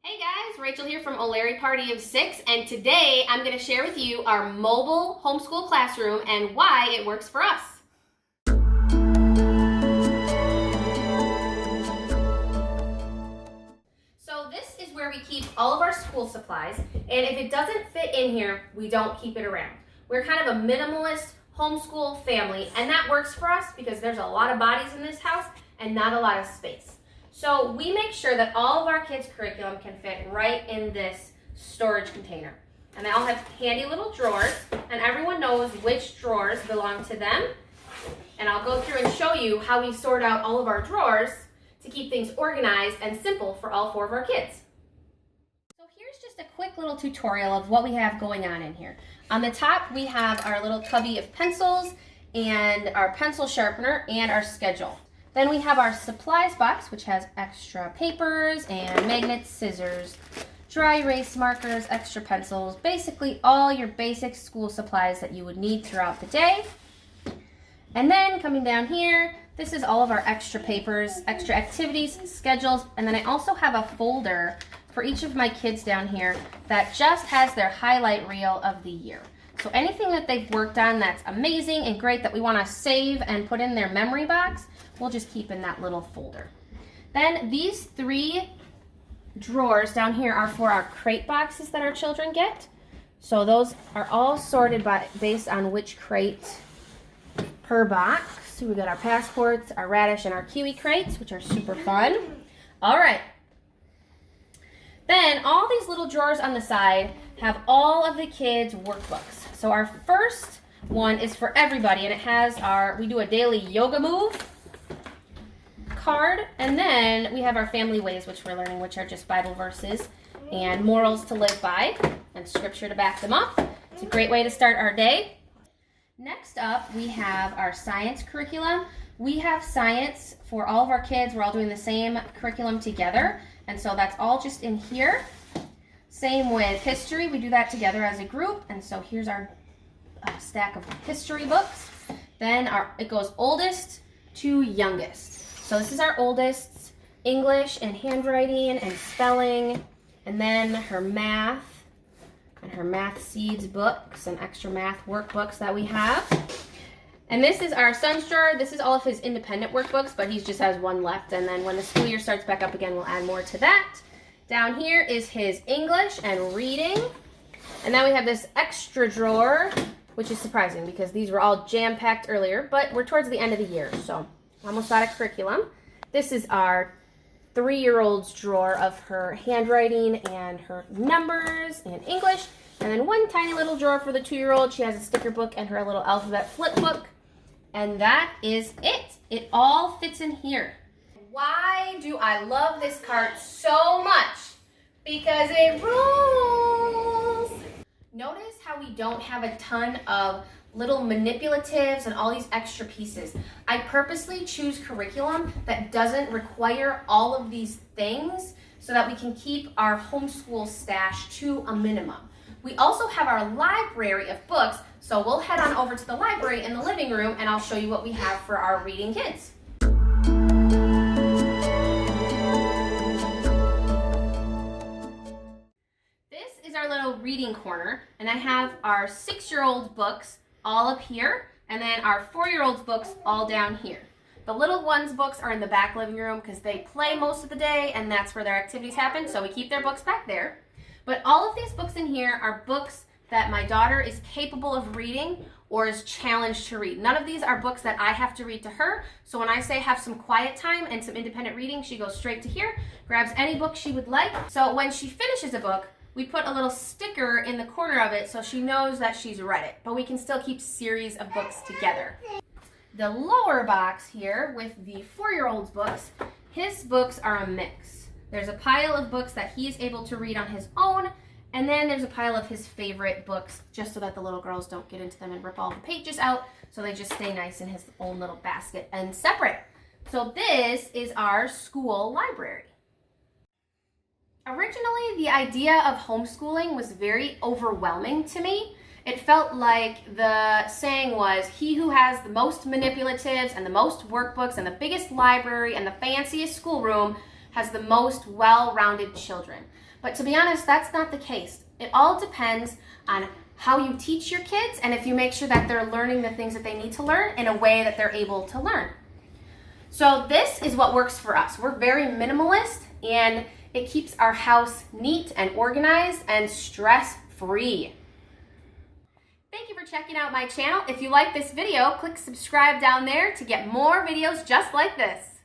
Hey guys, Rachel here from O'Leary Party of 6, and today I'm going to share with you our mobile homeschool classroom and why it works for us. So this is where we keep all of our school supplies, and if it doesn't fit in here, we don't keep it around. We're kind of a minimalist homeschool family, and that works for us because there's a lot of bodies in this house and not a lot of space. So we make sure that all of our kids' curriculum can fit right in this storage container. And they all have handy little drawers, and everyone knows which drawers belong to them. And I'll go through and show you how we sort out all of our drawers to keep things organized and simple for all 4 of our kids. So here's just a quick little tutorial of what we have going on in here. On the top, we have our little cubby of pencils and our pencil sharpener and our schedule. Then we have our supplies box, which has extra papers and magnets, scissors, dry erase markers, extra pencils, basically all your basic school supplies that you would need throughout the day. And then coming down here, this is all of our extra papers, extra activities, schedules, and then I also have a folder for each of my kids down here that just has their highlight reel of the year. So anything that they've worked on that's amazing and great that we want to save and put in their memory box, we'll just keep in that little folder. Then these 3 drawers down here are for our crate boxes that our children get. So those are all sorted based on which crate per box. So we got our passports, our radish, and our kiwi crates, which are super fun. All right. Then all these little drawers on the side have all of the kids' workbooks. So our first one is for everybody, and it has we do a daily yoga move card, and then we have our family ways, which we're learning, which are just Bible verses and morals to live by and scripture to back them up. It's a great way to start our day. Next up, we have our science curriculum. We have science for all of our kids. We're all doing the same curriculum together, and so that's all just in here. Same with history. We do that together as a group, and so here's our stack of history books. Then it goes oldest to youngest. So this is our oldest, English and handwriting and spelling, and then her math and her math seeds books and extra math workbooks that we have. And this is our son's drawer. This is all of his independent workbooks, but he just has 1 left, and then when the school year starts back up again, we'll add more to that. Down here is his English and reading. And then we have this extra drawer, which is surprising because these were all jam-packed earlier, but we're towards the end of the year, so almost out of curriculum. This is our 3-year-old's drawer of her handwriting and her numbers and English. And then 1 tiny little drawer for the 2-year-old. She has a sticker book and her little alphabet flip book. And that is it. It all fits in here. Why do I love this cart so much? Because it rules! Notice how we don't have a ton of little manipulatives and all these extra pieces. I purposely choose curriculum that doesn't require all of these things so that we can keep our homeschool stash to a minimum. We also have our library of books, so we'll head on over to the library in the living room and I'll show you what we have for our reading kids. This is our little reading corner, and I have our 6-year-old books all up here, and then our 4-year-old's books all down here. The little ones' books are in the back living room because they play most of the day, and that's where their activities happen, so we keep their books back there. But all of these books in here are books that my daughter is capable of reading or is challenged to read. None of these are books that I have to read to her, so when I say have some quiet time and some independent reading, she goes straight to here, grabs any book she would like. So when she finishes a book, we put a little sticker in the corner of it so she knows that she's read it, but we can still keep series of books together. The lower box here with the 4-year-old's books, his books are a mix. There's a pile of books that he is able to read on his own, and then there's a pile of his favorite books just so that the little girls don't get into them and rip all the pages out, so they just stay nice in his own little basket and separate. So this is our school library. Originally, the idea of homeschooling was very overwhelming to me. It felt like the saying was, he who has the most manipulatives and the most workbooks and the biggest library and the fanciest schoolroom has the most well-rounded children. But to be honest, that's not the case. It all depends on how you teach your kids and if you make sure that they're learning the things that they need to learn in a way that they're able to learn. So this is what works for us. We're very minimalist, and it keeps our house neat and organized and stress-free. Thank you for checking out my channel. If you like this video, click subscribe down there to get more videos just like this.